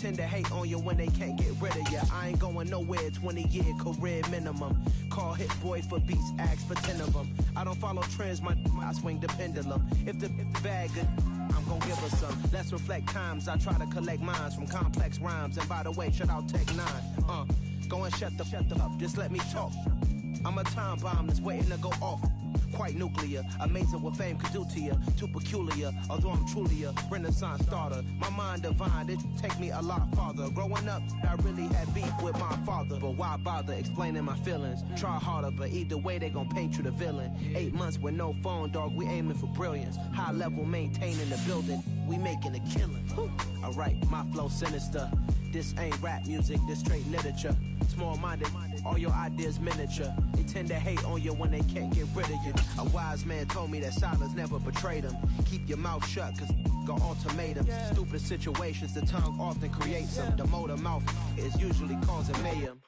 tend to hate on you when they can't get rid of you. I ain't going nowhere, 20-year career minimum. Call Hit Boy for beats, ask for 10 of them. I don't follow trends, I swing the pendulum. If the bag good, I'm gon' give her some. Let's reflect times, I try to collect minds from complex rhymes. And by the way, shout out Tech 9. Go and shut the up, just let me talk. I'm a time bomb that's waiting to go off. Quite nuclear, amazing what fame could do to you. Too peculiar, although I'm truly a Renaissance starter. My mind divine, it take me a lot farther. Growing up, I really had beef with my father. But why bother explaining my feelings? Try harder, but either way they gon' paint you the villain. 8 months with no phone, dog, we aiming for brilliance. High level maintaining the building, we making a killing. Alright, my flow sinister. This ain't rap music, this straight literature. Small-minded, all your ideas miniature. They tend to hate on you when they can't get rid of you. A wise man told me that silence never betrayed him. Keep your mouth shut, cause got ultimatums. Stupid situations, the tongue often creates them. The motor mouth is usually causing mayhem.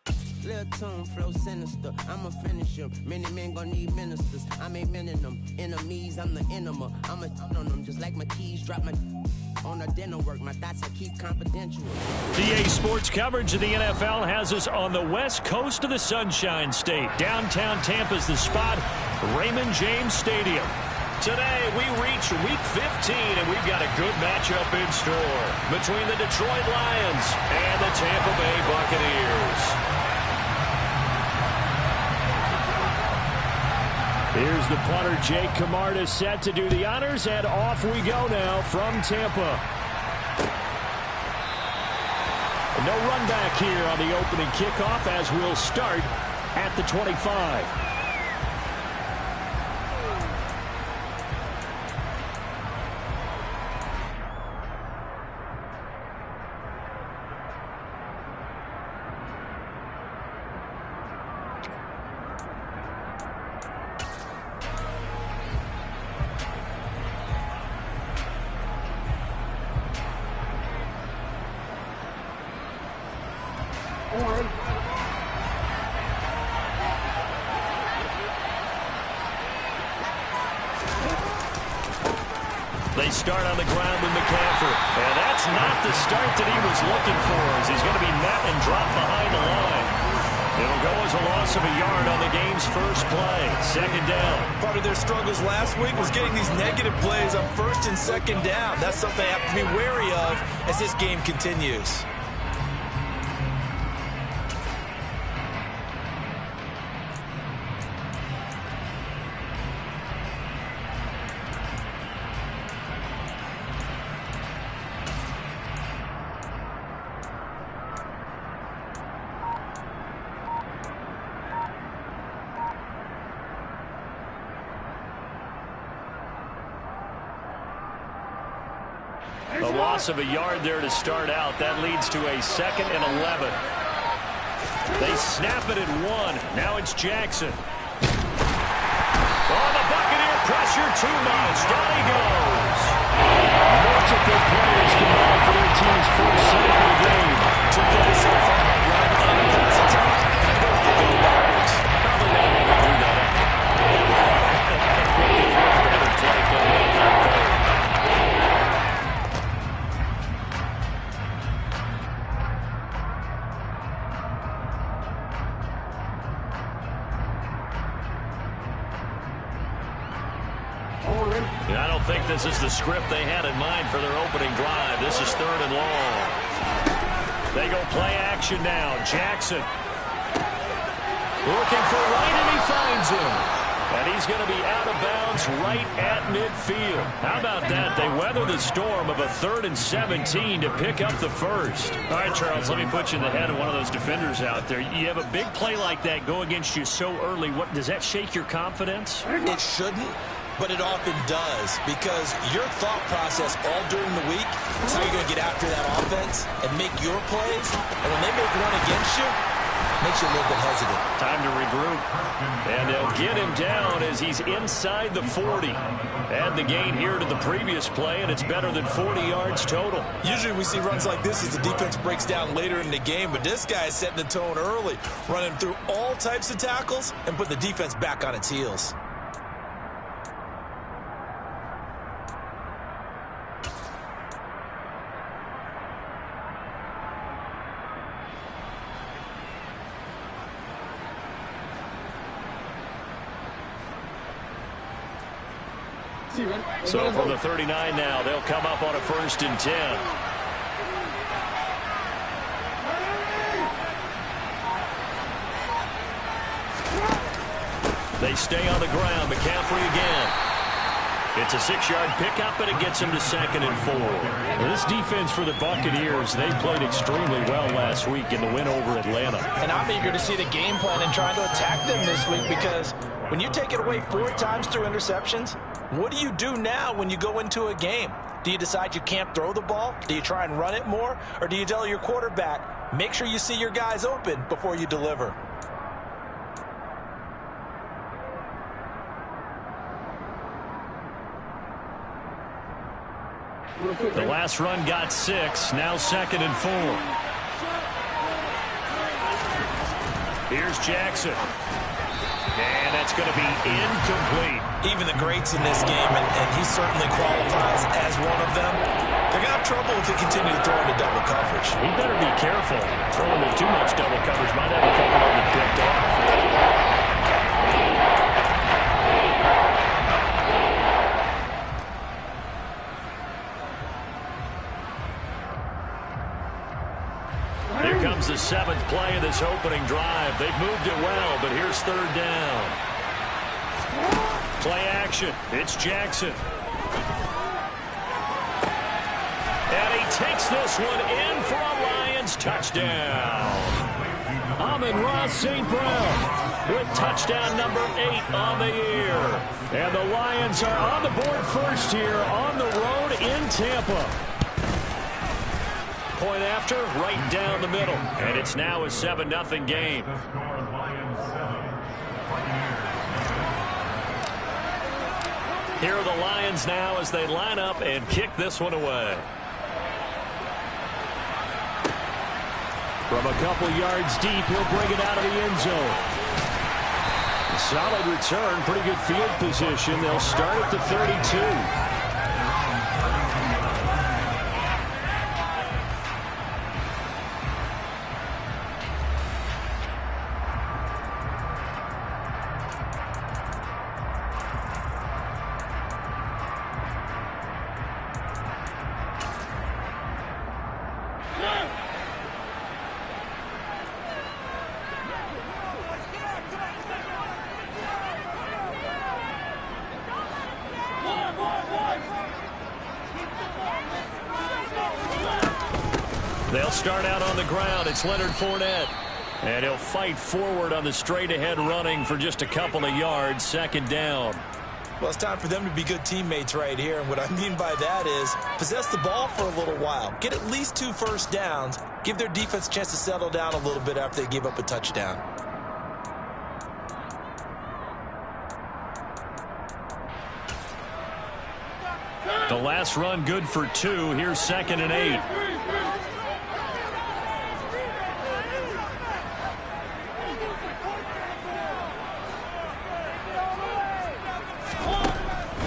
Little tune, flow sinister, I'ma finish him. Many men gon' need ministers, I'm a men in them. Enemies, I'm the enema. I'm on them, just like my keys, drop my on a dinner work. My thoughts I keep confidential. DA Sports coverage of the NFL has us on the west coast of the Sunshine State. Downtown Tampa's the spot, Raymond James Stadium. Today, we reach Week 15, and we've got a good matchup in store between the Detroit Lions and the Tampa Bay Buccaneers. Here's the punter, Jake Camarda, set to do the honors, and off we go now from Tampa. No run back here on the opening kickoff as we'll start at the 25. They start on the ground with McCaffrey. And that's not the start that he was looking for, as he's going to be met and dropped behind the line. It'll go as a loss of a yard on the game's first play. Second down. Part of their struggles last week was getting these negative plays on first and second down. That's something they have to be wary of as this game continues. A loss of a yard there to start out. That leads to a 2nd and 11. They snap it at 1. Now it's Jackson. Oh, the Buccaneer pressure too much. Down he goes. Multiple players combined for their team's first sack of the game. 2 plays so far. Run and a pass attack. Both will go backwards. Probably not able to do that. I don't think this is the script they had in mind for their opening drive. This is 3rd and long. They go play action now. Jackson looking for Wright, and he finds him. And he's going to be out of bounds right at midfield. How about that? They weather the storm of a 3rd and 17 to pick up the first. All right, Charles, let me put you in the head of one of those defenders out there. You have a big play like that go against you so early. What does that shake your confidence? It shouldn't. But it often does, because your thought process all during the week is how you're going to get after that offense and make your plays. And when they make one against you, it makes you a little bit hesitant. Time to regroup. And they'll get him down as he's inside the 40. Add the gain here to the previous play, and it's better than 40 yards total. Usually we see runs like this as the defense breaks down later in the game, but this guy is setting the tone early, running through all types of tackles and putting the defense back on its heels. So from the 39 now, they'll come up on a 1st and 10. They stay on the ground. McCaffrey again. It's a 6-yard pickup, and it gets him to 2nd and 4. Well, this defense for the Buccaneers, they played extremely well last week in the win over Atlanta. And I'm eager to see the game plan and trying to attack them this week, because when you take it away 4 times through interceptions, what do you do now when you go into a game? Do you decide you can't throw the ball? Do you try and run it more? Or do you tell your quarterback, make sure you see your guys open before you deliver? The last run got 6. Now 2nd and 4. Here's Jackson. And that's going to be incomplete. Even the greats in this game, and he certainly qualifies as one of them, they're going to have trouble if they continue to throw into double coverage. He better be careful. Throwing with too much double coverage might have a couple of them picked off. Here comes the 7th play of this opening drive. They've moved it well, but here's 3rd down. Play action. It's Jackson. And he takes this one in for a Lions touchdown. Amon-Ra St. Brown with touchdown number 8 on the year. And the Lions are on the board first here on the road in Tampa. Point after, right down the middle. And it's now a 7-0 game. Here are the Lions now as they line up and kick this one away. From a couple yards deep, he'll bring it out of the end zone. Solid return, pretty good field position. They'll start at the 32. They'll start out on the ground. It's Leonard Fournette. And he'll fight forward on the straight-ahead running for just a couple of yards. 2nd down. Well, it's time for them to be good teammates right here. And what I mean by that is possess the ball for a little while. Get at least 2 first downs. Give their defense a chance to settle down a little bit after they give up a touchdown. The last run good for 2. Here's 2nd and 8.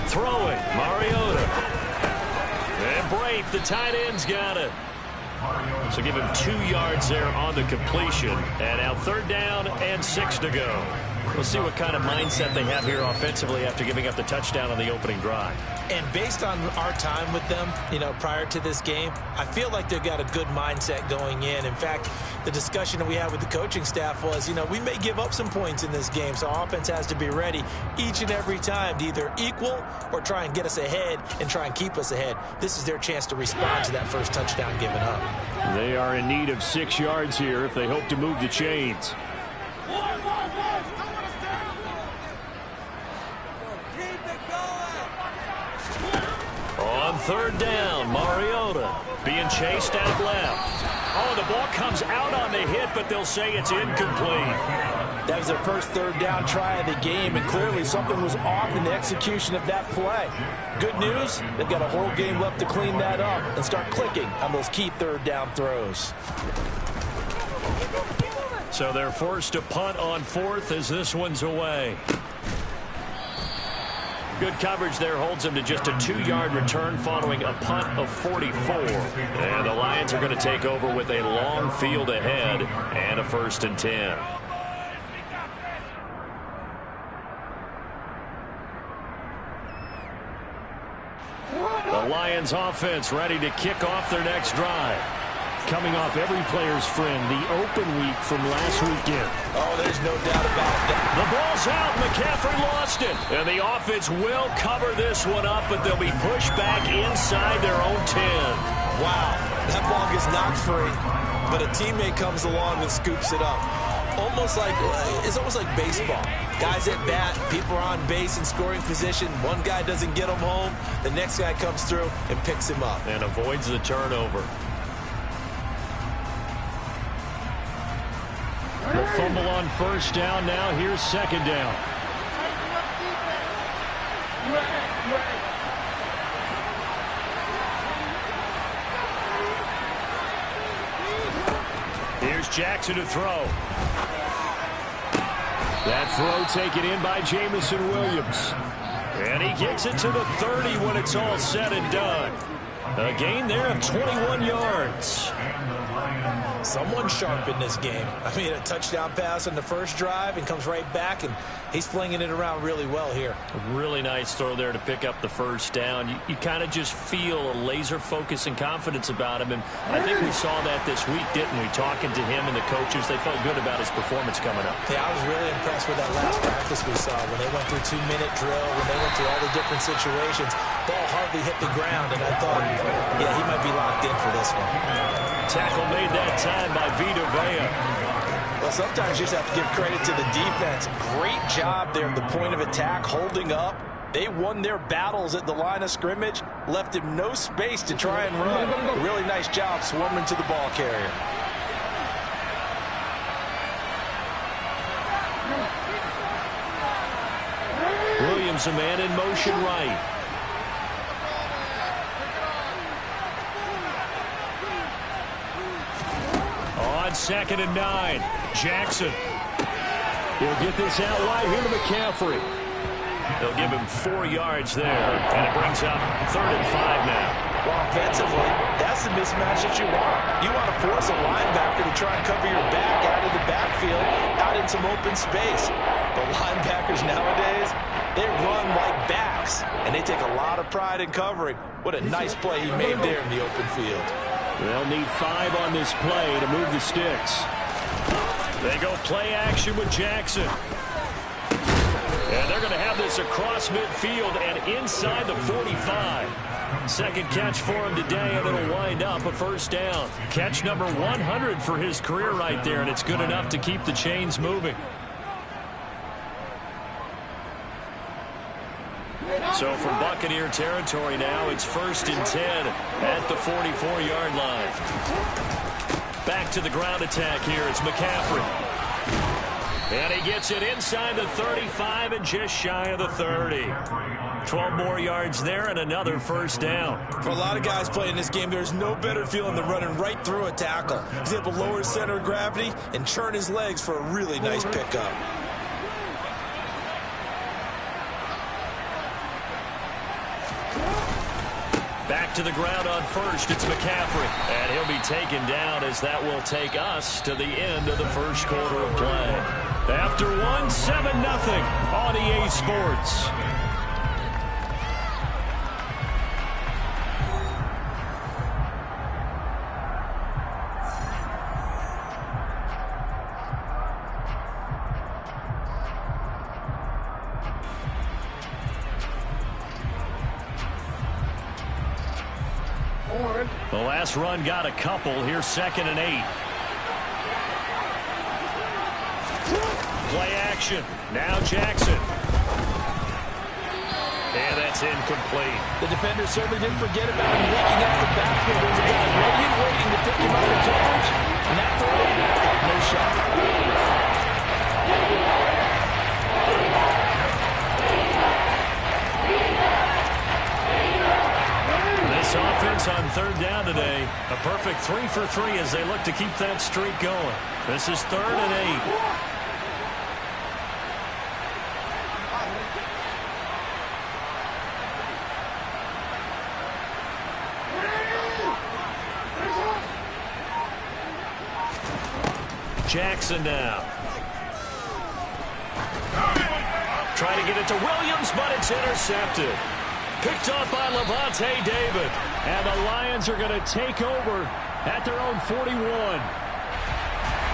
Throwing, Mariota. And Braith, the tight end's got it. So give him 2 yards there on the completion. And now 3rd down and 6 to go. We'll see what kind of mindset they have here offensively after giving up the touchdown on the opening drive. And based on our time with them, prior to this game, I feel like they've got a good mindset going in. In fact, the discussion that we had with the coaching staff was, we may give up some points in this game, so our offense has to be ready each and every time to either equal or try and get us ahead and try and keep us ahead. This is their chance to respond to that first touchdown given up. They are in need of 6 yards here if they hope to move the chains. On 3rd down, Mariota being chased out left. Oh, the ball comes out on the hit, but they'll say it's incomplete. That was their first 3rd down try of the game, and clearly something was off in the execution of that play. Good news, they've got a whole game left to clean that up and start clicking on those key 3rd down throws. So they're forced to punt on 4th as this one's away. Good coverage there holds them to just a 2-yard return following a punt of 44. And the Lions are going to take over with a long field ahead and a 1st and 10. Lions offense ready to kick off their next drive. Coming off every player's friend, the open week from last weekend. Oh, there's no doubt about that. The ball's out. McCaffrey lost it. And the offense will cover this one up, but they'll be pushed back inside their own 10. Wow, that ball gets knocked free, but a teammate comes along and scoops it up. It's almost like baseball. Guys at bat, people are on base in scoring position. One guy doesn't get him home. The next guy comes through and picks him up. And avoids the turnover. The fumble on first down. Now here's second down. Here's Jackson to throw. That throw taken in by Jamison Williams. And he kicks it to the 30 when it's all said and done. A gain there of 21 yards. Someone sharp in this game. I mean, a touchdown pass on the first drive and comes right back, and he's flinging it around really well here. A really nice throw there to pick up the first down. You kind of just feel a laser focus and confidence about him, and I think we saw that this week, didn't we? Talking to him and the coaches, they felt good about his performance coming up. Yeah, I was really impressed with that last practice we saw when they went through 2-minute drill, when they went through all the different situations. Ball hardly hit the ground, and I thought, yeah, he might be locked in for this one. Tackle made that time by Vita Vea. Well, sometimes you just have to give credit to the defense. Great job there at the point of attack, holding up. They won their battles at the line of scrimmage, left him no space to try and run. A really nice job swarming to the ball carrier. Williams, a man in motion right. On 2nd and 9, Jackson. He'll get this out wide here to McCaffrey. They'll give him 4 yards there, and it brings up 3rd and 5 now. Well, offensively, that's the mismatch that you want. You want to force a linebacker to try and cover your back out of the backfield, out in some open space. But linebackers nowadays, they run like backs, and they take a lot of pride in covering. What a nice play he made there in the open field. They'll need 5 on this play to move the sticks. They go play action with Jackson. And they're going to have this across midfield and inside the 45. Second catch for him today, and it'll wind up a first down. Catch number 100 for his career right there, and it's good enough to keep the chains moving. So from Buccaneer territory now, it's 1st and 10 at the 44-yard line. Back to the ground attack here. It's McCaffrey. And he gets it inside the 35 and just shy of the 30. 12 more yards there and another first down. For a lot of guys playing this game, there's no better feeling than running right through a tackle. He's able to lower his center of gravity and churn his legs for a really nice pickup. Back to the ground on first, it's McCaffrey. And he'll be taken down as that will take us to the end of the first quarter of play. After 1, 7-0 on EA Sports. The last run got a couple. Here's 2nd and 8. Play action. Now Jackson. And that's incomplete. The defender certainly didn't forget about him leaking out the backfield. There's a guy ready and waiting to pick him out of coverage. And that throw, no shot. This offense on 3rd down today, a perfect 3 for 3 as they look to keep that streak going. This is 3rd and 8. Jackson now. Trying to get it to Williams, but it's intercepted. Picked off by Levante David. And the Lions are going to take over at their own 41.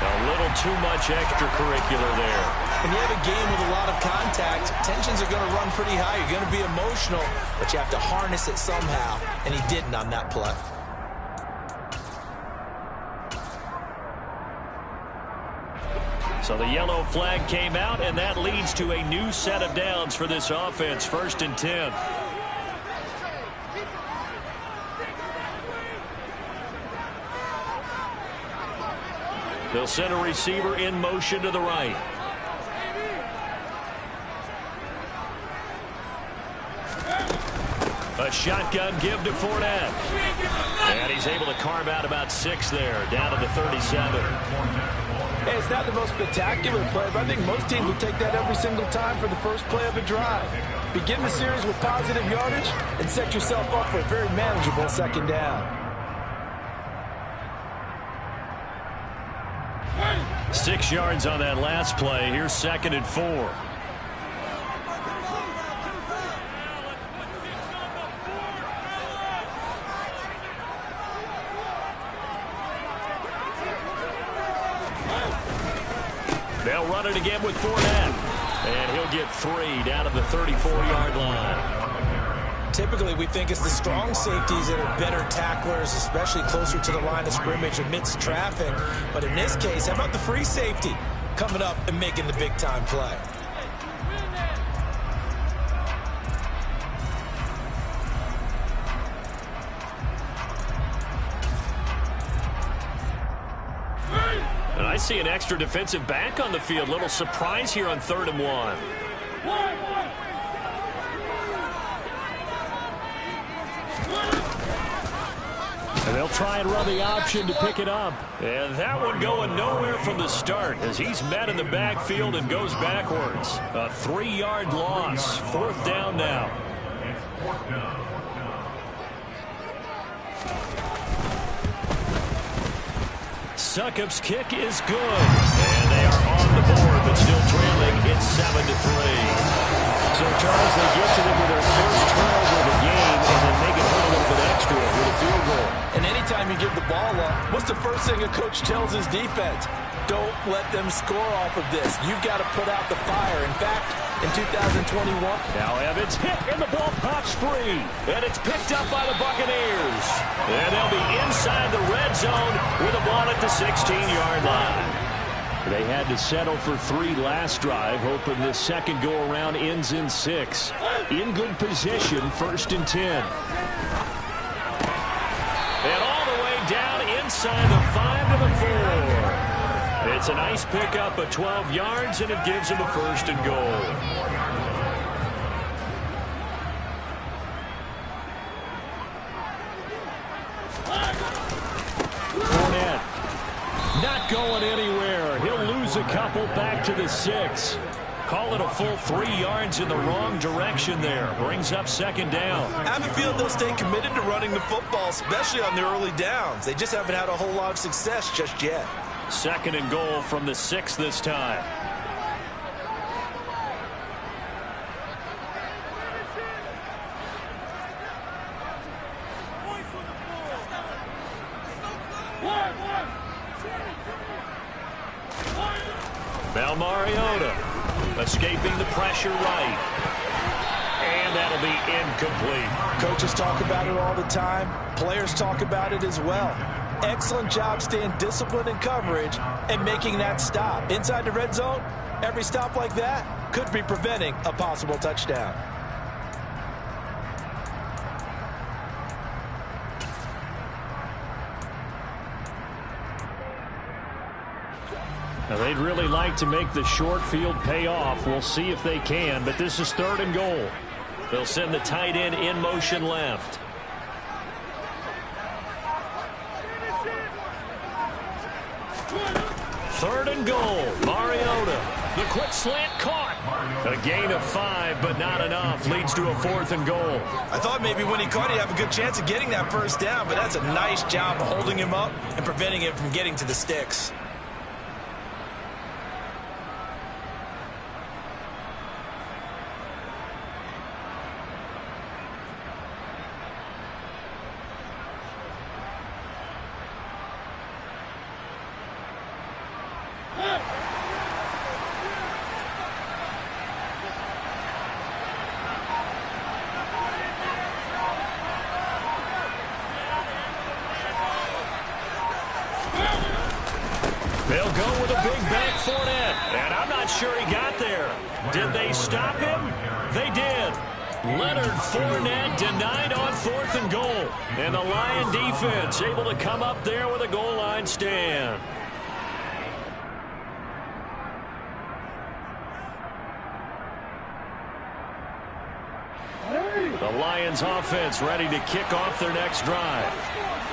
A little too much extracurricular there. When you have a game with a lot of contact, tensions are going to run pretty high. You're going to be emotional, but you have to harness it somehow, and he didn't on that play. So the yellow flag came out, and that leads to a new set of downs for this offense. 1st and 10. They'll send a receiver in motion to the right. A shotgun give to Fournette. And he's able to carve out about 6 there, down to the 37. Hey, it's not the most spectacular play, but I think most teams will take that every single time for the first play of a drive. Begin the series with positive yardage and set yourself up for a very manageable 2nd down. 6 yards on that last play. Here's 2nd and 4. They'll run it again with Fournette. And he'll get 3 down to the 34-yard line. Typically, we think it's the strong safeties that are better tacklers, especially closer to the line of scrimmage amidst traffic. But in this case, how about the free safety coming up and making the big-time play? And I see an extra defensive back on the field. Little surprise here on 3rd and 1. And they'll try and run the option to pick it up. And that one going nowhere from the start as he's met in the backfield and goes backwards. A 3-yard loss. 4th down now. Succop's kick is good. And they are on the board, but still trailing. It's 7-3. So, Charles, they get to them with their first turnover of the game and then make it hurt a little bit extra with a field goal. And anytime you give the ball up, what's the first thing a coach tells his defense? Don't let them score off of this. You've got to put out the fire. In fact, in 2021. Now Evans hit, and the ball pops free. And it's picked up by the Buccaneers. And they'll be inside the red zone with a ball at the 16-yard line. They had to settle for 3 last drive, hoping this second go-around ends in 6. In good position, 1st and 10. And all the way down inside the 5 to the 4. It's a nice pickup of 12 yards, and it gives them a 1st and goal. Fournette not going anywhere. He'll lose a couple back to the 6. Call it a full 3 yards in the wrong direction there. Brings up 2nd down. I have a feeling they'll stay committed to running the football, especially on the early downs. They just haven't had a whole lot of success just yet. 2nd and goal from the 6 this time. Now Mariota escaping the pressure right. And that'll be incomplete. Coaches talk about it all the time. Players talk about it as well. Excellent job staying disciplined in coverage and making that stop. Inside the red zone, every stop like that could be preventing a possible touchdown. Now they'd really like to make the short field pay off. We'll see if they can, but this is 3rd and goal. They'll send the tight end in motion left. Third and goal. Mariota. The quick slant caught. A gain of 5, but not enough. Leads to a 4th and goal. I thought maybe when he caught it, he'd have a good chance of getting that first down, but that's a nice job of holding him up and preventing him from getting to the sticks. They'll go with a big back Fournette, and I'm not sure he got there. Did they stop him? They did. Leonard Fournette denied on 4th and goal. And the Lion defense able to come up there with a goal line stand. The Lions offense ready to kick off their next drive.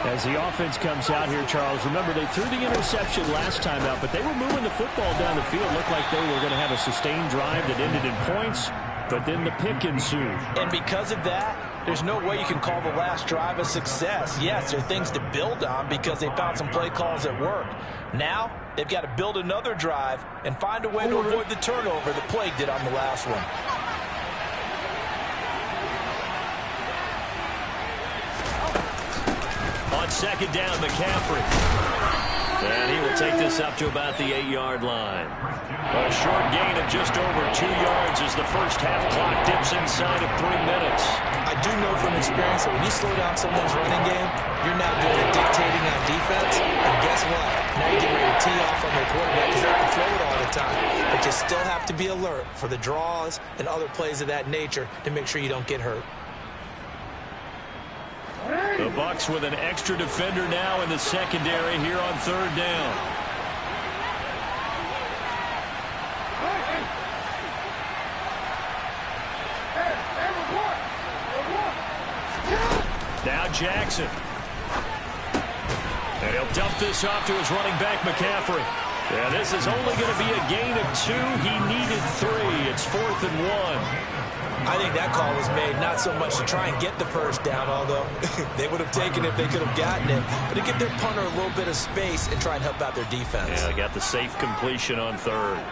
As the offense comes out here, Charles, remember they threw the interception last time out, but they were moving the football down the field. Looked like they were going to have a sustained drive that ended in points, but then the pick ensued. And because of that, there's no way you can call the last drive a success. Yes, there are things to build on because they found some play calls that worked. Now, they've got to build another drive and find a way to avoid the turnover the plague did on the last one. On 2nd down, McCaffrey. And he will take this up to about the 8-yard line. A short gain of just over 2 yards as the first half clock dips inside of 3 minutes. I do know from experience that when you slow down someone's running game, you're now good at dictating on defense. And guess what? Now you're getting ready to tee off on their quarterback because they can throw it all the time. But you still have to be alert for the draws and other plays of that nature to make sure you don't get hurt. The Bucs with an extra defender now in the secondary here on 3rd down. Now Jackson. And he'll dump this off to his running back, McCaffrey. Yeah, this is only going to be a gain of 2. He needed 3. It's 4th and 1. I think that call was made not so much to try and get the first down, although they would have taken it if they could have gotten it, but to give their punter a little bit of space and try and help out their defense. Yeah, they got the safe completion on 3rd.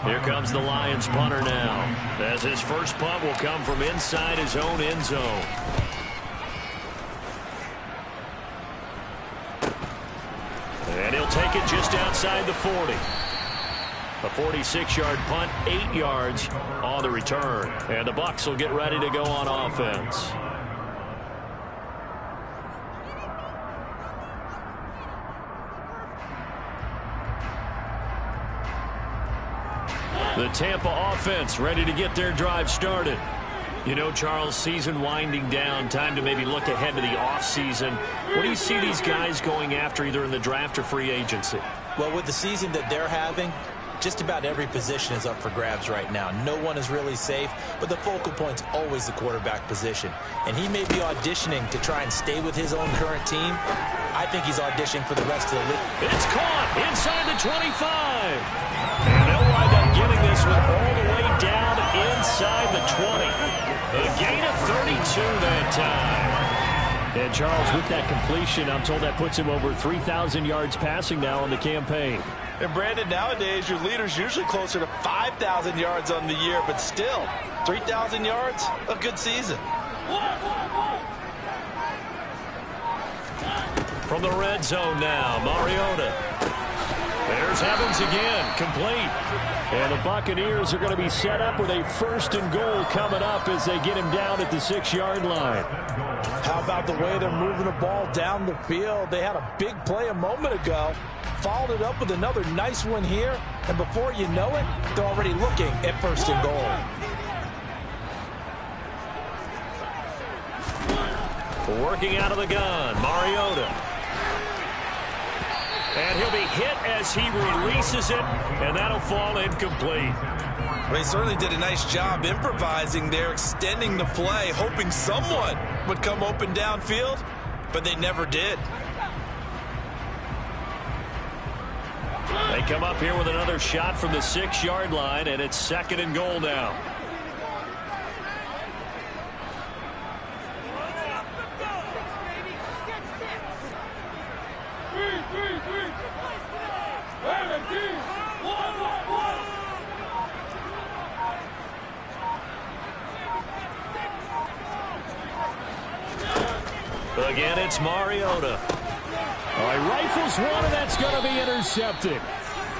Here comes the Lions punter now, as his first punt will come from inside his own end zone. And he'll take it just outside the 40. A 46-yard punt, 8 yards on the return. And the Bucs will get ready to go on offense. The Tampa offense ready to get their drive started. You know, Charles, season winding down, time to maybe look ahead to the offseason. What do you see these guys going after either in the draft or free agency? Well, with the season that they're having, just about every position is up for grabs right now. No one is really safe, but the focal point's always the quarterback position. And he may be auditioning to try and stay with his own current team. I think he's auditioning for the rest of the league. It's caught inside the 25. And they'll wind up getting this one all the way down inside the 20. A gain of 32 that time. And Charles, with that completion, I'm told that puts him over 3,000 yards passing now on the campaign. And Brandon, nowadays your leader's usually closer to 5,000 yards on the year, but still, 3,000 yards, a good season. From the red zone now, Mariota. There's Evans again, complete. And the Buccaneers are going to be set up with a 1st and goal coming up as they get him down at the 6-yard line. How about the way they're moving the ball down the field? They had a big play a moment ago. Followed it up with another nice one here, and before you know it, they're already looking at 1st and goal. Working out of the gun, Mariota. And he'll be hit as he releases it, and that'll fall incomplete. Well, he certainly did a nice job improvising there, extending the play, hoping someone would come open downfield, but they never did. They come up here with another shot from the 6-yard line, and it's 2nd and goal now. Again, it's Mariota. All right, rifles one, and that's going to be intercepted.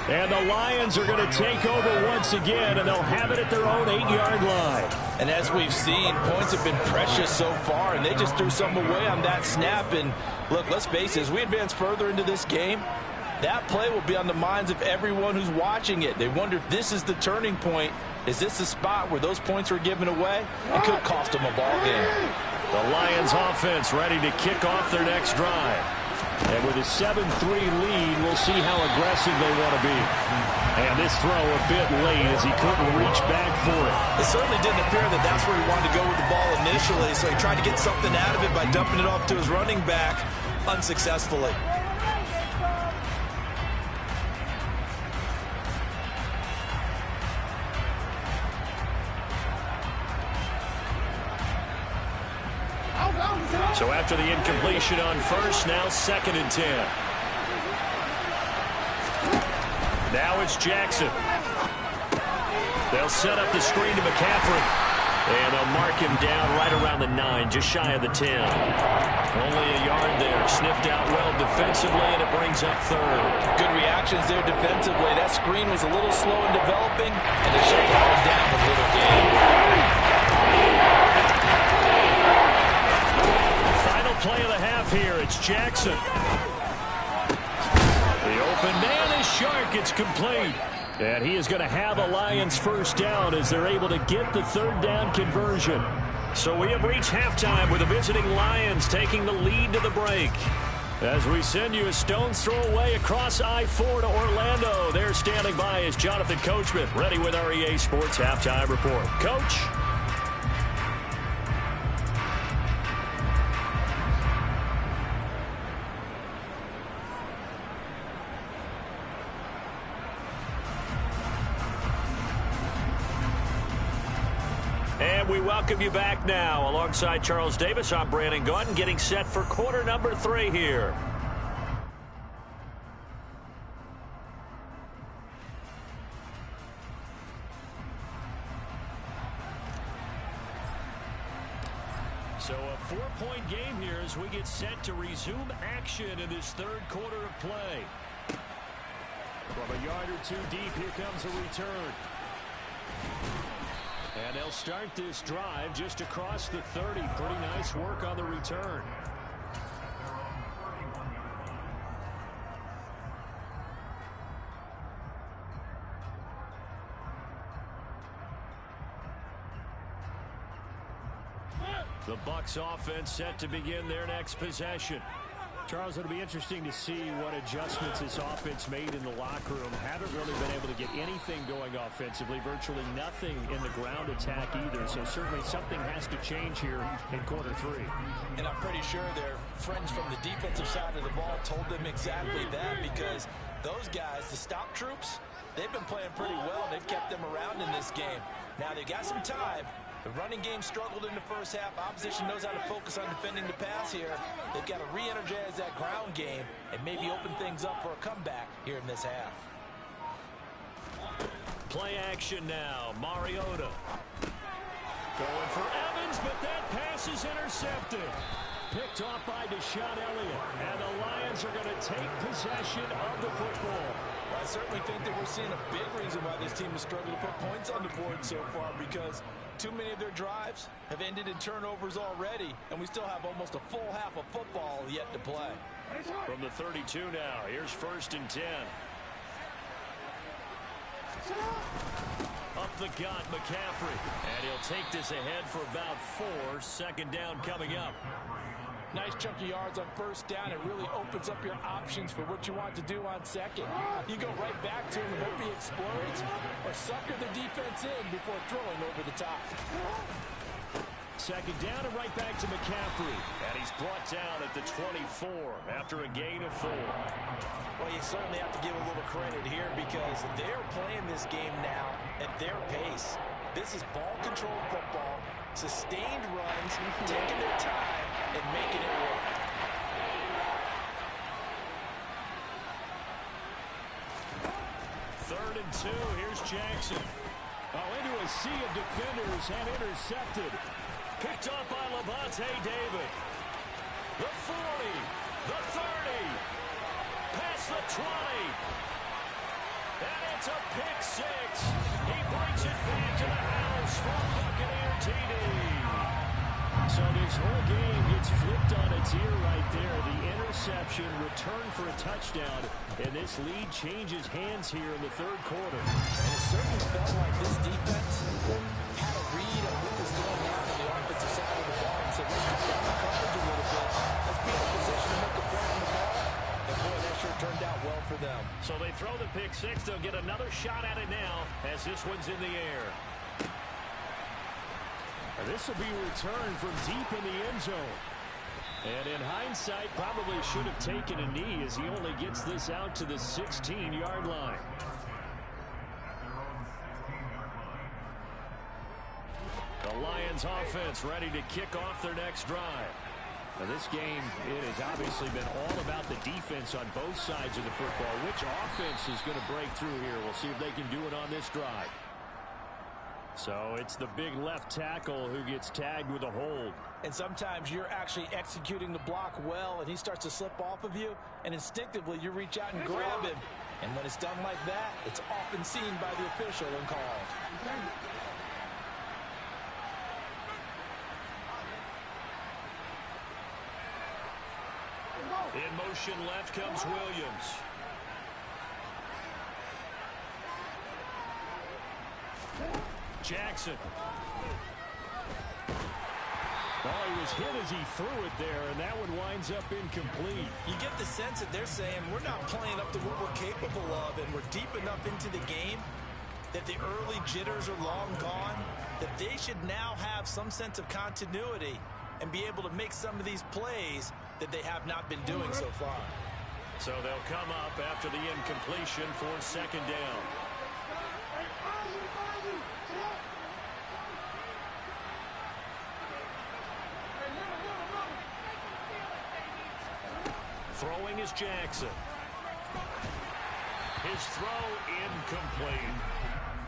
And the Lions are going to take over once again, and they'll have it at their own 8-yard line. And as we've seen, points have been precious so far, and they just threw some away on that snap. And look, let's face it, as we advance further into this game, that play will be on the minds of everyone who's watching it. They wonder if this is the turning point. Is this the spot where those points were given away? It could cost them a ball game. The Lions offense ready to kick off their next drive. And with a 7-3 lead, we'll see how aggressive they want to be. And this throw a bit late as he couldn't reach back for it. It certainly didn't appear that that's where he wanted to go with the ball initially, so he tried to get something out of it by dumping it off to his running back unsuccessfully. So after the incompletion on first, now 2nd and 10. Now it's Jackson. They'll set up the screen to McCaffrey. And they'll mark him down right around the 9, just shy of the 10. Only a yard there. Sniffed out well defensively, and it brings up 3rd. Good reactions there defensively. That screen was a little slow in developing, and it shut him down a little game. Play of the half here. It's Jackson. The open man is Shark. It's complete. And he is going to have a Lions first down as they're able to get the 3rd down conversion. So we have reached halftime with the visiting Lions taking the lead to the break. As we send you a stone's throw away across I-4 to Orlando. There standing by is Jonathan Coachman, ready with our EA Sports Halftime Report. Coach. And we welcome you back now. Alongside Charles Davis, I'm Brandon Gaudin, getting set for quarter number 3 here. So a 4-point game here as we get set to resume action in this 3rd quarter of play. From a yard or 2 deep, here comes a return. And they'll start this drive just across the 30. Pretty nice work on the return. The Bucs offense set to begin their next possession. Charles, it'll be interesting to see what adjustments this offense made in the locker room. Haven't really been able to get anything going offensively, virtually nothing in the ground attack either. So certainly something has to change here in quarter 3. And I'm pretty sure their friends from the defensive side of the ball told them exactly that, because those guys, the stop troops, they've been playing pretty well. They've kept them around in this game. Now they've got some time. The running game struggled in the first half. Opposition knows how to focus on defending the pass here. They've got to re-energize that ground game and maybe open things up for a comeback here in this half. Play action now. Mariota going for Evans, but that pass is intercepted. Picked off by Deshaun Elliott. And the Lions are going to take possession of the football. Well, I certainly think that we're seeing a big reason why this team has struggled to put points on the board so far, because too many of their drives have ended in turnovers already, and we still have almost a full half of football yet to play. From the 32 now, here's 1st and 10. Up the gut, McCaffrey. And he'll take this ahead for about 4. 2nd down coming up. Nice chunky yards on 1st down. It really opens up your options for what you want to do on 2nd. You go right back to him and hope he explodes, or sucker the defense in before throwing over the top. 2nd down and right back to McCaffrey. And he's brought down at the 24 after a gain of 4. Well, you certainly have to give a little credit here, because they're playing this game now at their pace. This is ball control football, sustained runs, taking their time and making it work. Third and 2. Here's Jackson. Into a sea of defenders and intercepted. Picked up by Levante David. The 40, the 30, 20. And it's a pick six. He brings it back to the house for Buccaneer TD. So this whole game gets flipped on its ear right there. The interception, return for a touchdown, and this lead changes hands here in the third quarter. And it certainly felt like this defense had a read on what was going on the offensive side of the ball and said, let's cut down the coverage a little bit. Let's be in a position to make a play on the ball. And boy, that sure turned out well for them. So they throw the pick six. They'll get another shot at it now as this one's in the air. And this will be returned from deep in the end zone. And in hindsight, probably should have taken a knee as he only gets this out to the 16-yard line. The Lions offense ready to kick off their next drive. Now this game, it has obviously been all about the defense on both sides of the football. Which offense is going to break through here? We'll see if they can do it on this drive. So it's the big left tackle who gets tagged with a hold. And sometimes you're actually executing the block well, and he starts to slip off of you, and instinctively you reach out and grab him. And when it's done like that, it's often seen by the official and called. In motion left comes Williams. Jackson. Well, he was hit as he threw it there, and that one winds up incomplete. You get the sense that they're saying we're not playing up to what we're capable of, and we're deep enough into the game that the early jitters are long gone, that they should now have some sense of continuity and be able to make some of these plays that they have not been doing so far. So they'll come up after the incompletion for second down. Throwing is Jackson. His throw incomplete.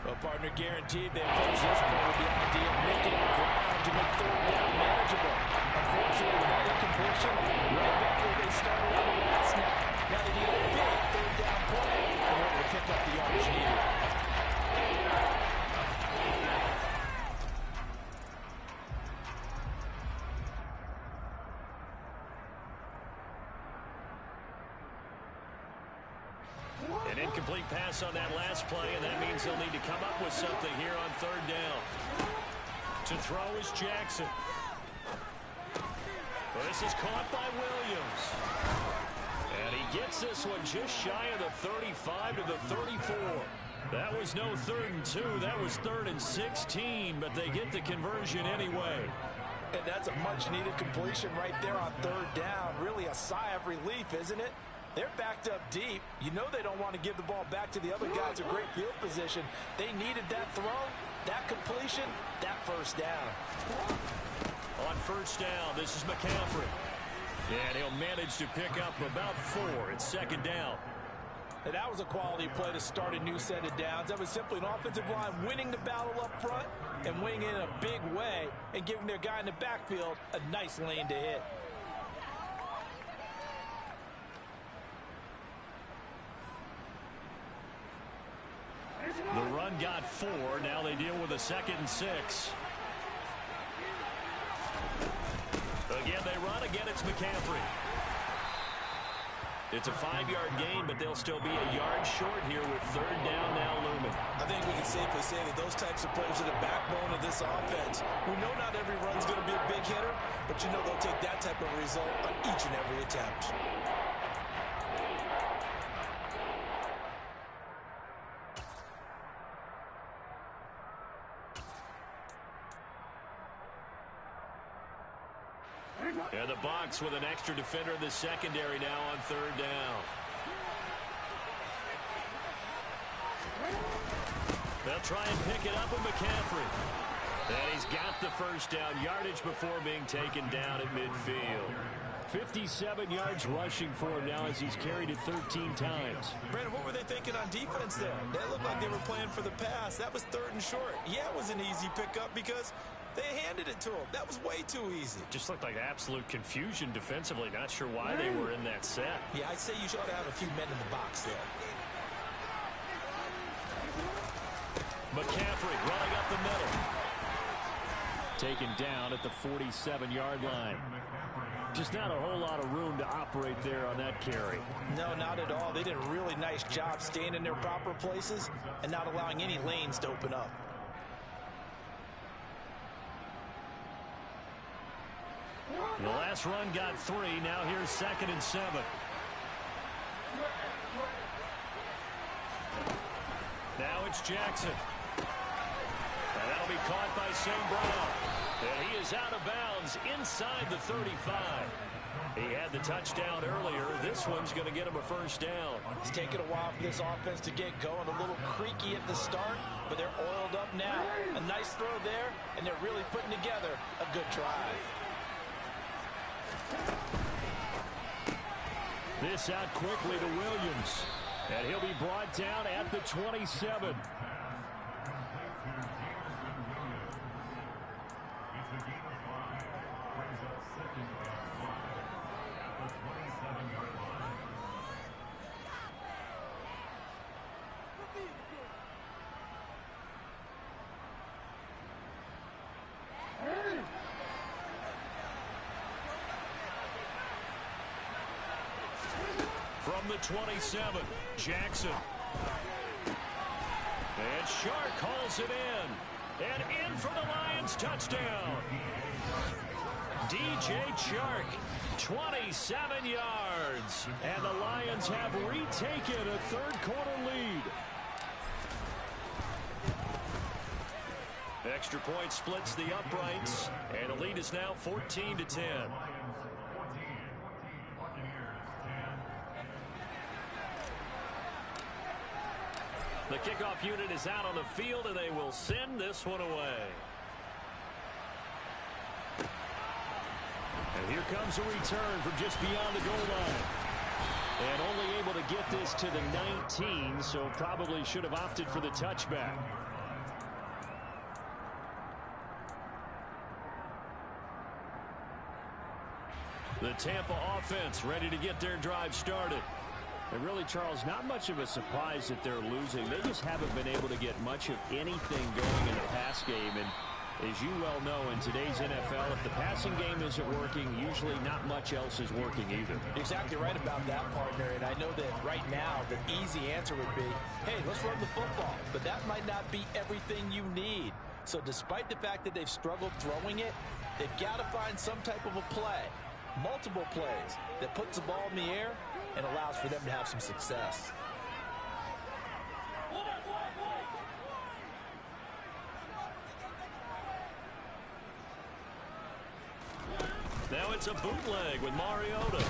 Well, partner, guaranteed they approach this play with the idea of making it ground to make third down manageable. Unfortunately, with that incompletion, right back where they started on the last snap. Now they need a big third down play in order to pick up the yardage needed. An incomplete pass on that last play, and that means they'll need to come up with something here on third down. To throw is Jackson. Well, this is caught by Williams. And he gets this one just shy of the 35 to the 34. That was no 3rd and 2. That was 3rd and 16, but they get the conversion anyway. And that's a much-needed completion right there on third down. Really a sigh of relief, isn't it? They're backed up deep. You know they don't want to give the ball back to the other guys in great field position. They needed that throw, that completion, that first down. On first down, this is McCaffrey. And he'll manage to pick up about 4 at second down. And that was a quality play to start a new set of downs. That was simply an offensive line winning the battle up front and winning it in a big way and giving their guy in the backfield a nice lane to hit. The run got 4. Now they deal with a 2nd and 6. Again, they run. Again, it's McCaffrey. It's a 5-yard gain, but they'll still be a yard short here with third down now looming. I think we can safely say that those types of players are the backbone of this offense. We know not every run's going to be a big hitter, but you know they'll take that type of result on each and every attempt. And the Bucs with an extra defender in the secondary now on third down. They'll try and pick it up with McCaffrey. And he's got the first down yardage before being taken down at midfield. 57 yards rushing for him now as he's carried it 13 times. Brandon, what were they thinking on defense there? They looked like they were playing for the pass. That was 3rd and short. Yeah, it was an easy pickup because They handed it to him. That was way too easy. Just looked like absolute confusion defensively. Not sure why they were in that set. Yeah, I'd say you should have a few men in the box there. McCaffrey running up the middle. Taken down at the 47-yard line. Just not a whole lot of room to operate there on that carry. No, not at all. They did a really nice job staying in their proper places and not allowing any lanes to open up. The last run got 3. Now here's 2nd and 7. Now it's Jackson. And that'll be caught by St. Brown. And he is out of bounds inside the 35. He had the touchdown earlier. This one's going to get him a first down. It's taken a while for this offense to get going. A little creaky at the start, but they're oiled up now. A nice throw there, and they're really putting together a good drive. This out quickly to Williams. And he'll be brought down at the 27. From the 27, Jackson. And Shark calls it in. And in for the Lions touchdown. DJ Chark, 27 yards. And the Lions have retaken a third-quarter lead. Extra point splits the uprights. And the lead is now 14-10. The kickoff unit is out on the field, and they will send this one away. And here comes a return from just beyond the goal line. And only able to get this to the 19, so probably should have opted for the touchback. The Tampa offense ready to get their drive started. And really, Charles, not much of a surprise that they're losing. They just haven't been able to get much of anything going in the pass game. And as you well know, in today's NFL, if the passing game isn't working, usually not much else is working either. Exactly right about that, partner. And I know that right now the easy answer would be, hey, let's run the football. But that might not be everything you need. So despite the fact that they've struggled throwing it, they've got to find some type of a play, multiple plays, that puts the ball in the air and allows for them to have some success. Now it's a bootleg with Mariota.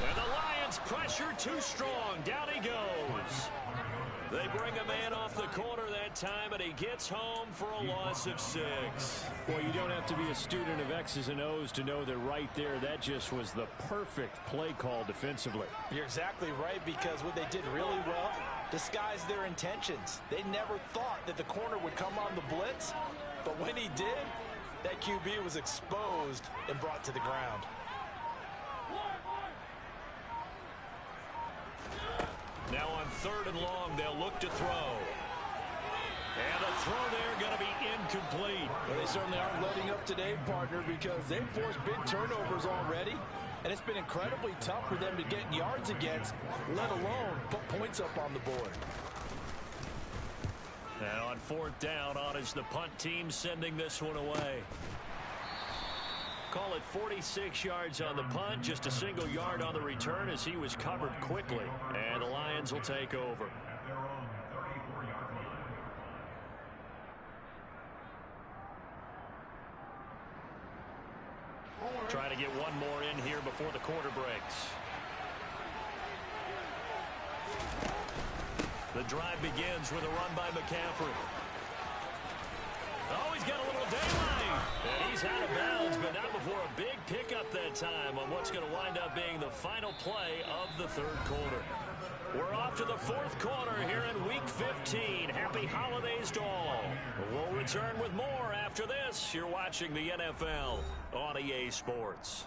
And the Lions pressure too strong. Down he goes. They bring a man off the corner that time, and he gets home for a loss of 6. Well, you don't have to be a student of X's and O's to know that right there, that just was the perfect play call defensively. You're exactly right, because what they did really well disguised their intentions. They never thought that the corner would come on the blitz, but when he did, that QB was exposed and brought to the ground. Now on 3rd and long, they'll look to throw. And a throw there going to be incomplete. Well, they certainly aren't letting up today, partner, because they've forced big turnovers already. And it's been incredibly tough for them to get yards against, let alone put points up on the board. Now on 4th down, on is the punt team sending this one away. Call it 46 yards on the punt, just a single yard on the return as he was covered quickly. And the Lions will take over. Trying to get one more in here before the quarter breaks. The drive begins with a run by McCaffrey. Oh, he's he's got a little daylight. And he's out of bounds, but not before a big pickup that time on what's going to wind up being the final play of the third quarter. We're off to the fourth quarter here in Week 15. Happy holidays to all. We'll return with more after this. You're watching the NFL on EA Sports.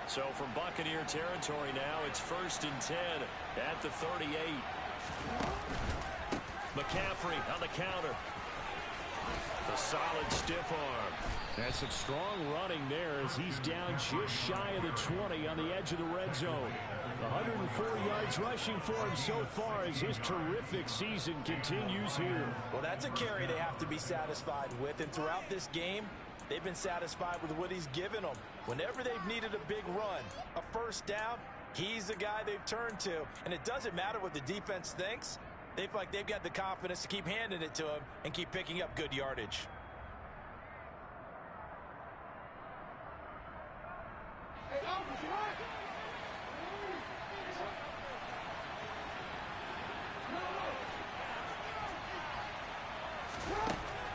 So from Buccaneer territory now, it's 1st and 10 at the 38. McCaffrey on the counter. A solid stiff arm. That's some strong running there as he's down just shy of the 20 on the edge of the red zone. 104 yards rushing for him so far as his terrific season continues here. Well, that's a carry they have to be satisfied with, and throughout this game, they've been satisfied with what he's given them. Whenever they've needed a big run, a first down, he's the guy they've turned to. And it doesn't matter what the defense thinks. They feel like they've got the confidence to keep handing it to him and keep picking up good yardage.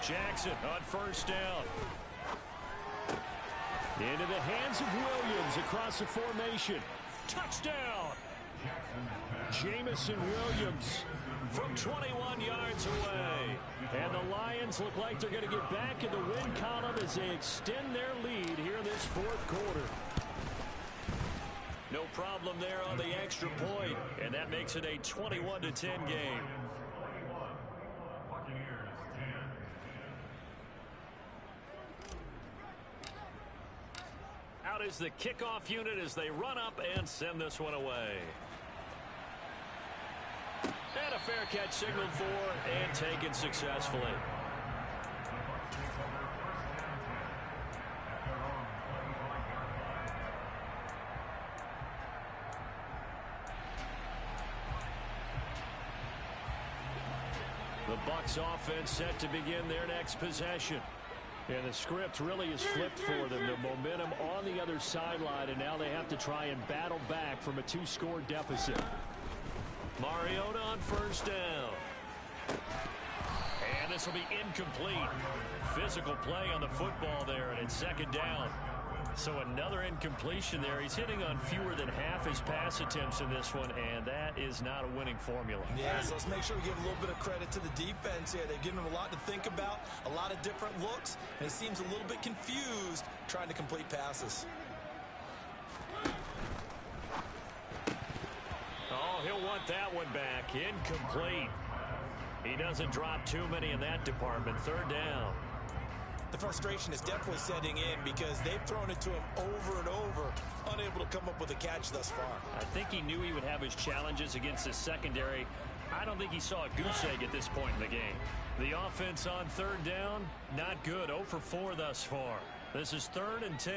Jackson on first down. Into the hands of Williams across the formation. Touchdown! Jamison Williams from 21 yards away. And the Lions look like they're going to get back in the win column as they extend their lead here in this fourth quarter. No problem there on the extra point, and that makes it a 21-10 game. Out is the kickoff unit as they run up and send this one away. And a fair catch signaled for and taken successfully. The Bucs offense set to begin their next possession. And the script really is flipped for them. The momentum on the other sideline, and now they have to try and battle back from a 2-score deficit. Mariota on first down. And this will be incomplete. Physical play on the football there, and it's second down. So another incompletion there. He's hitting on fewer than half his pass attempts in this one, and that is not a winning formula. Yeah, so let's make sure we give a little bit of credit to the defense here. They've given him a lot to think about, a lot of different looks, and he seems a little bit confused trying to complete passes. Oh, he'll want that one back. Incomplete. He doesn't drop too many in that department. Third down. The frustration is definitely setting in because they've thrown it to him over and over, unable to come up with a catch thus far. I think he knew he would have his challenges against his secondary. I don't think he saw a goose egg at this point in the game. The offense on third down, not good. 0 for 4 thus far. This is 3rd and 10.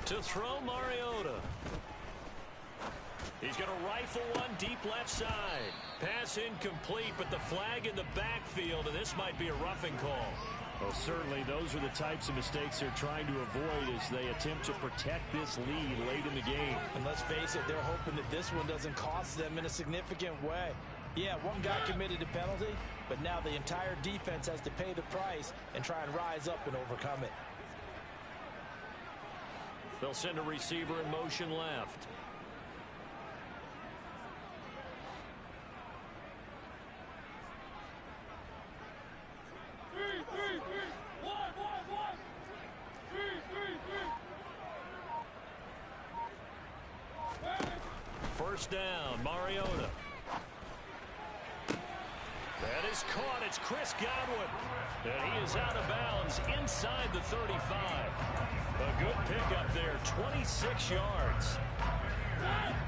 To throw Mariota. He's going to rifle one deep left side. Pass incomplete, but the flag in the backfield, and this might be a roughing call. Well, certainly those are the types of mistakes they're trying to avoid as they attempt to protect this lead late in the game. And let's face it, they're hoping that this one doesn't cost them in a significant way. Yeah, one guy committed a penalty, but now the entire defense has to pay the price and try and rise up and overcome it. They'll send a receiver in motion left. First down, Mariota. That is caught. It's Chris Godwin. And he is out of bounds inside the 35. A good pickup there, 26 yards.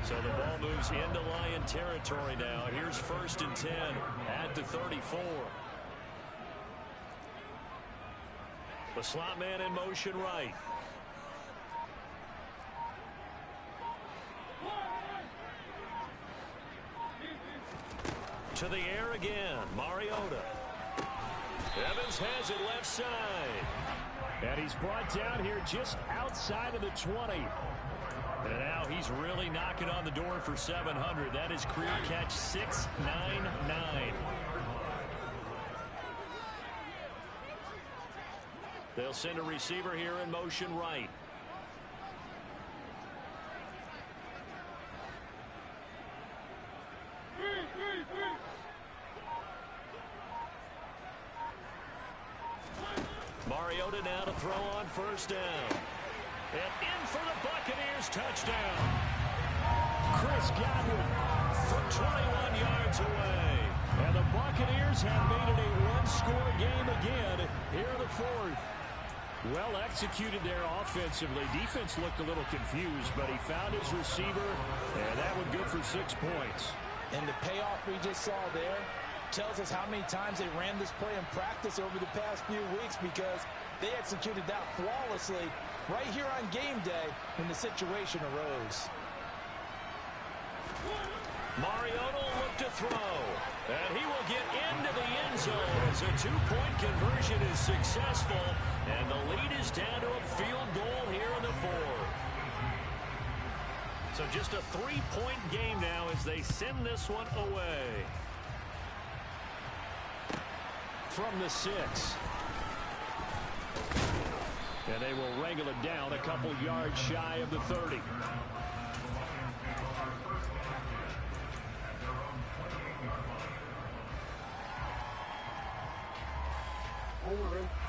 So the ball moves into Lion territory now. Here's 1st and 10 at the 34. The slot man in motion right. to the air again. Mariota. Evans has it left side. And he's brought down here just outside of the 20. And now he's really knocking on the door for 700. That is career catch 699. They'll send a receiver here in motion right. Mariota now to throw on first down. And in for the Buccaneers touchdown. Chris Godwin from 21 yards away. And the Buccaneers have made it a one-score game again here in the fourth. Well executed there offensively. Defense looked a little confused, but he found his receiver, and that one good for 6 points. And the payoff we just saw there tells us how many times they ran this play in practice over the past few weeks, because they executed that flawlessly right here on game day when the situation arose. Mariota will look to throw, and he will get into the end zone as a two-point conversion is successful, and the lead is down to a field goal here in the fourth. So just a 3-point game now as they send this one away. From the 6. And they will wrangle it down a couple yards shy of the 30.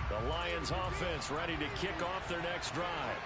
The Lions offense ready to kick off their next drive.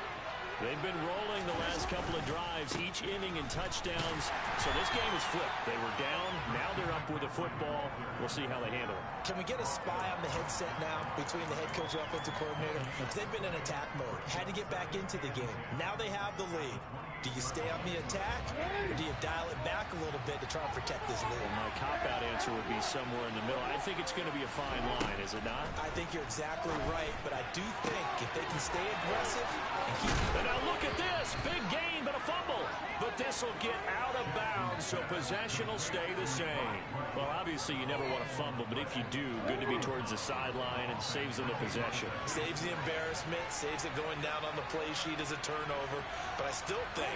They've been rolling the last couple of drives, each inning in touchdowns. So this game is flipped. They were down. Now they're up with the football. We'll see how they handle it. Can we get a spy on the headset now between the head coach and offensive coordinator? Because they've been in attack mode. Had to get back into the game. Now they have the lead. Do you stay on the attack, or do you dial it back a little bit to try and protect this lead? Well, my cop-out answer would be somewhere in the middle. I think it's going to be a fine line, is it not? I think you're exactly right, but I do think if they can stay aggressive and keep... And now look at this. Big gain, but a fumble. But this will get out of bounds, so possession will stay the same. Well, obviously, you never want to fumble, but if you do, good to be towards the sideline and saves them the possession. Saves the embarrassment, saves it going down on the play sheet as a turnover. But I still think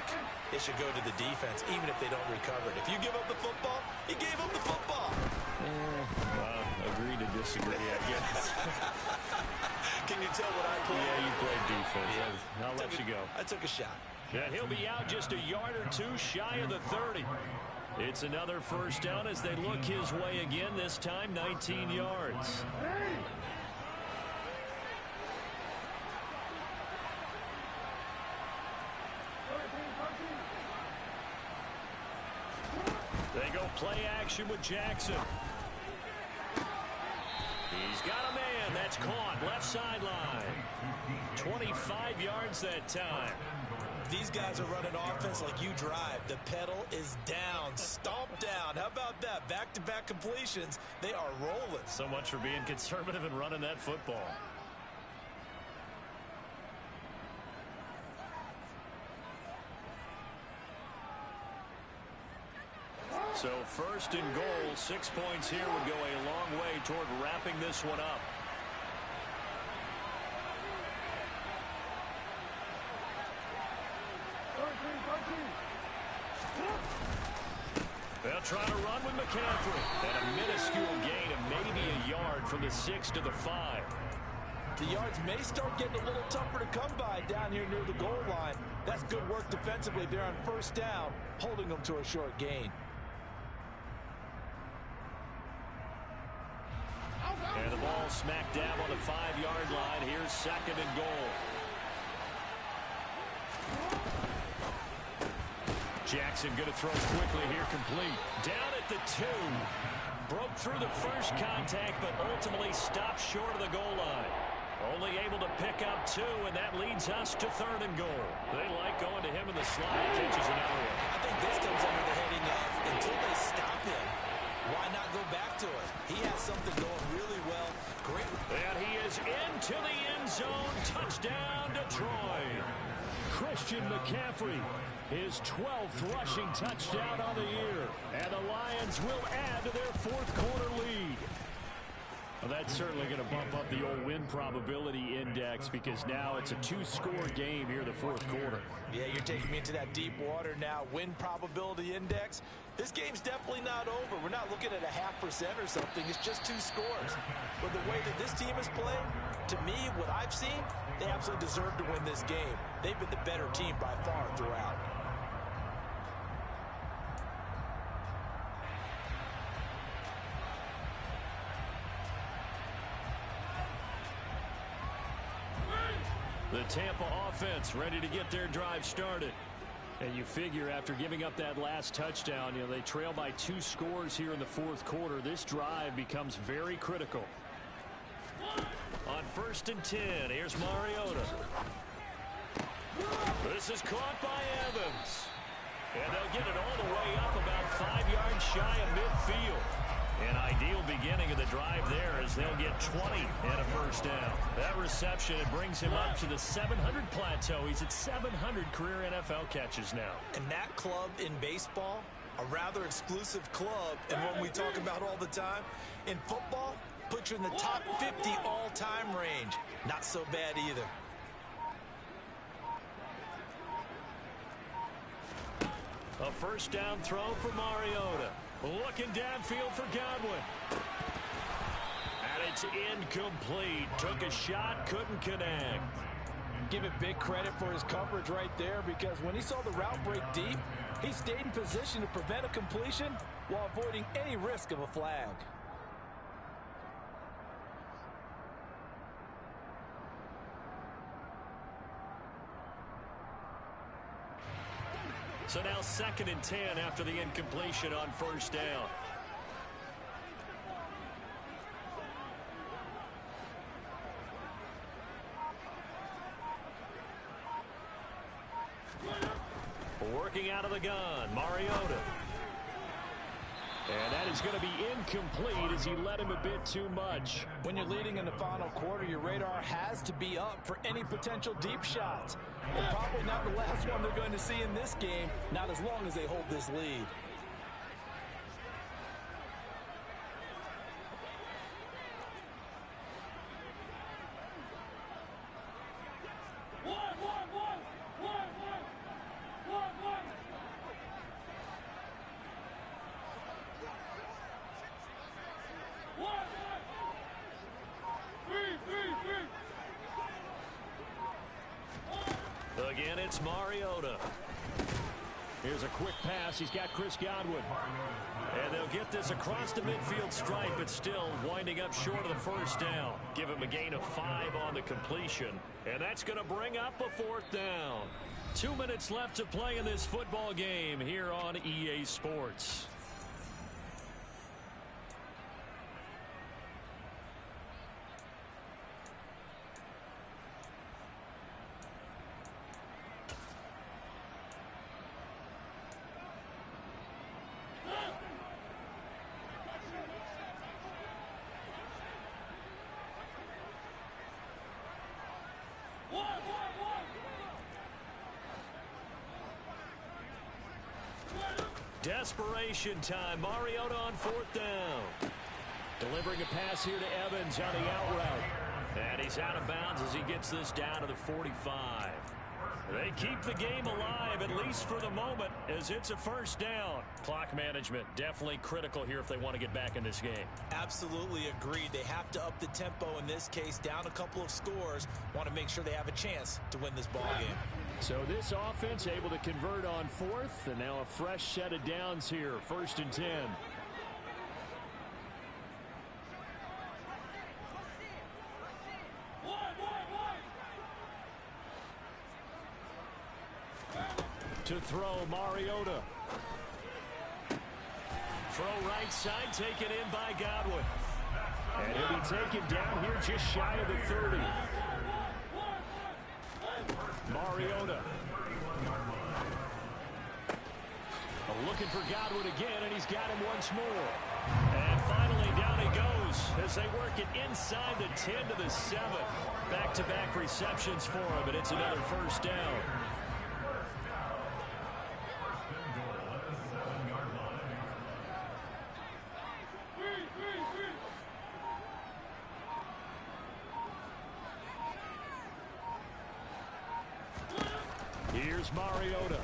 it should go to the defense, even if they don't recover it. If you give up the football, you gave up the football. Well, agree to disagree, I guess. Can you tell what I played? Yeah, you played defense. Yeah. I'll let you go. I took a shot. Yeah, he'll be out just a yard or two shy of the 30. It's another first down as they look his way again, this time 19 yards. They go play action with Jackson. He's got a man. That's caught. Left sideline. 25 yards that time. These guys are running offense like you drive. The pedal is down. Stomp down. How about that? Back-to-back completions. They are rolling. So much for being conservative and running that football. So first and goal, 6 points here would go a long way toward wrapping this one up. They'll try to run with McCaffrey. And a minuscule gain of maybe a yard from the 6 to the 5. The yards may start getting a little tougher to come by down here near the goal line. That's good work defensively there on first down, holding them to a short gain. And the ball smack dab on the 5-yard line. Here's second and goal. Jackson going to throw quickly here, complete. Down at the 2. Broke through the first contact, but ultimately stopped short of the goal line. Only able to pick up 2, and that leads us to third and goal. They like going to him in the slot. Catches another one. I think this comes under the heading of until they stop him, why not go back to it? He has something going really well. Great. And he is into the end zone. Touchdown, Detroit. Christian McCaffrey, his 12th rushing touchdown on the year. And the Lions will add to their fourth quarter lead. Well, that's certainly going to bump up the old win probability index because now it's a 2-score game here in the fourth quarter. Yeah, you're taking me into that deep water now. Win probability index. This game's definitely not over. We're not looking at a 0.5% or something. It's just 2 scores. But the way that this team has played, to me, what I've seen, they absolutely deserve to win this game. They've been the better team by far throughout. The Tampa offense ready to get their drive started. And you figure after giving up that last touchdown, they trail by 2 scores here in the fourth quarter. This drive becomes very critical. On 1st and 10, here's Mariota. This is caught by Evans. And they'll get it all the way up about 5 yards shy of midfield. An ideal beginning of the drive there as they'll get 20 and a first down. That reception, it brings him up to the 700 plateau. He's at 700 career NFL catches now. And that club in baseball, a rather exclusive club, and one we talk about all the time. In football, put you in the top 50 all-time range. Not so bad either. A first down throw for Mariota. Looking downfield for Godwin. And it's incomplete. Took a shot, couldn't connect. Give it big credit for his coverage right there because when he saw the route break deep, he stayed in position to prevent a completion while avoiding any risk of a flag. So now 2nd and 10 after the incompletion on first down. Working out of the gun, Mariota. And that is going to be incomplete as he led him a bit too much. When you're leading in the final quarter, your radar has to be up for any potential deep shots. And probably not the last one they're going to see in this game, not as long as they hold this lead. Again, it's Mariota. Here's a quick pass. He's got Chris Godwin. And they'll get this across the midfield stripe, but still winding up short of the first down. Give him a gain of 5 on the completion. And that's going to bring up a 4th down. 2 minutes left to play in this football game here on EA Sports. Desperation time. Mariota on 4th down. Delivering a pass here to Evans on the out route. And he's out of bounds as he gets this down to the 45. They keep the game alive, at least for the moment, as it's a first down. Clock management definitely critical here if they want to get back in this game. Absolutely agreed. They have to up the tempo in this case, down a couple of scores. Want to make sure they have a chance to win this ball game. So this offense able to convert on 4th, and now a fresh set of downs here, 1st and 10. To throw, Mariota. Throw right side, taken in by Godwin. And he'll be taken down here just shy of the 30. Mariota. Looking for Godwin again, and he's got him once more. And finally, down he goes. goes as they work it inside the 10 to the 7. Back-to-back receptions for him, and it's another first down. Here's Mariota.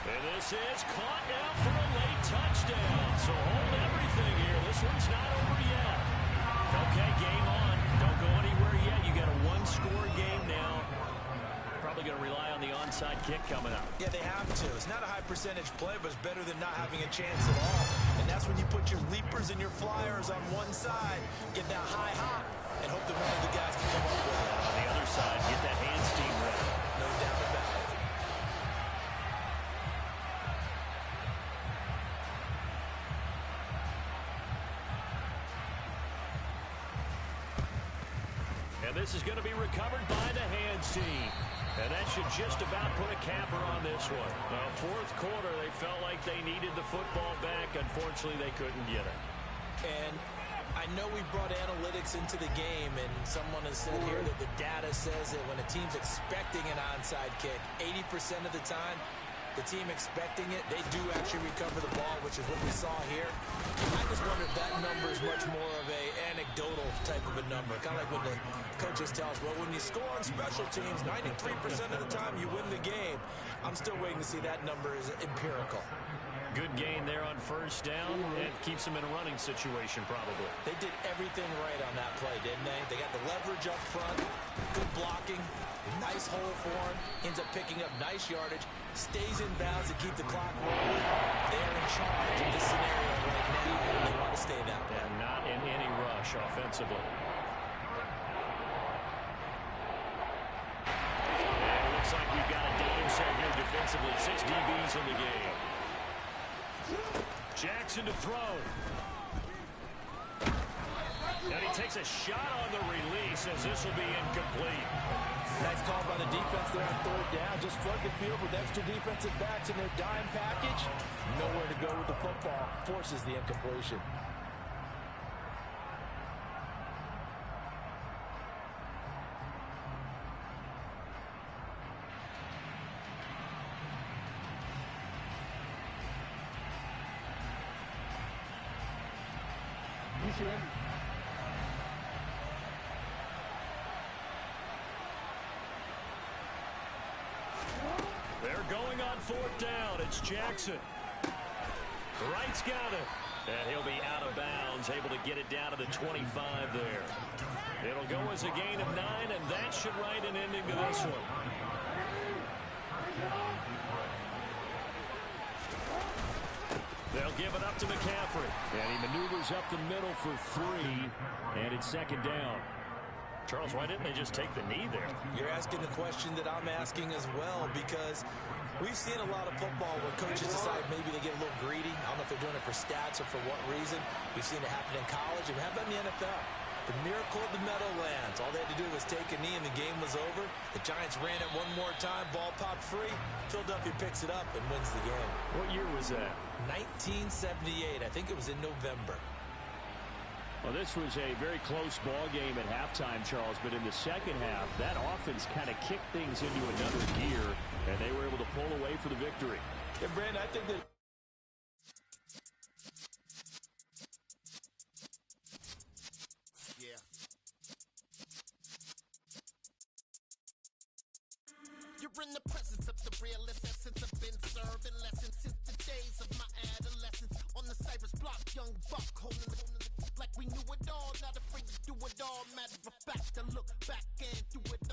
And this is caught now for a late touchdown. So hold everything here. This one's not over yet. Okay, game on. Don't go anywhere yet. You got a one-score game now. Probably going to rely on the onside kick coming up. Yeah, they have to. It's not a high-percentage play, but it's better than not having a chance at all. And that's when you put your leapers and your flyers on one side, get that high hop, and hope that one of the guys can come up with it. On the other side, get that hands team ready. No doubt about it. And this is going to be recovered by the hands team. And that should just about put a capper on this one. Well, fourth quarter, they felt like they needed the football back. Unfortunately, they couldn't get it. And I know we brought analytics into the game, and someone has said here that the data says that when a team's expecting an onside kick, 80% of the time, the team expecting it, they do actually recover the ball, which is what we saw here. I just wonder if that number is much more of a anecdotal type of a number. Kind of like when the coaches tell us, well, when you score on special teams, 93% of the time you win the game. I'm still waiting to see that number is empirical. Good gain there on first down. It keeps them in a running situation, probably. They did everything right on that play, didn't they? They got the leverage up front, good blocking, nice hole for him, ends up picking up nice yardage, stays in bounds to keep the clock rolling. They're in charge of this scenario right now, and they want to stay that way. And not in any rush offensively. And it looks like we've got a dime set here defensively. 6 DBs in the game. Jackson to throw. And he takes a shot on the release as this will be incomplete. Nice call by the defense there on third down. Just flood the field with extra defensive backs in their dime package. Nowhere to go with the football. Forces the incompletion. They're going on fourth down. It's Jackson. Wright's got it. And he'll be out of bounds, able to get it down to the 25 there. It'll go as a gain of 9, and that should write an ending to this one. They'll give it up to McCaffrey. And he maneuvers up the middle for 3, and it's second down. Charles, why didn't they just take the knee there? You're asking the question that I'm asking as well, because we've seen a lot of football where coaches decide maybe they get a little greedy. I don't know if they're doing it for stats or for what reason. We've seen it happen in college, and how about in the NFL? The miracle of the Meadowlands. All they had to do was take a knee, and the game was over. The Giants ran it one more time. Ball popped free. Philadelphia picks it up and wins the game. What year was that? 1978. I think it was in November. Well, this was a very close ball game at halftime, Charles, but in the second half, that offense kind of kicked things into another gear, and they were able to pull away for the victory. Yeah, Brandon, I think that you're in the presence of the realest essence. I've been serving lessons since the days of my adolescence. On the Cypress block, young buck holding it like we knew it all. Not afraid to do it all. Matter of fact, I look back and do it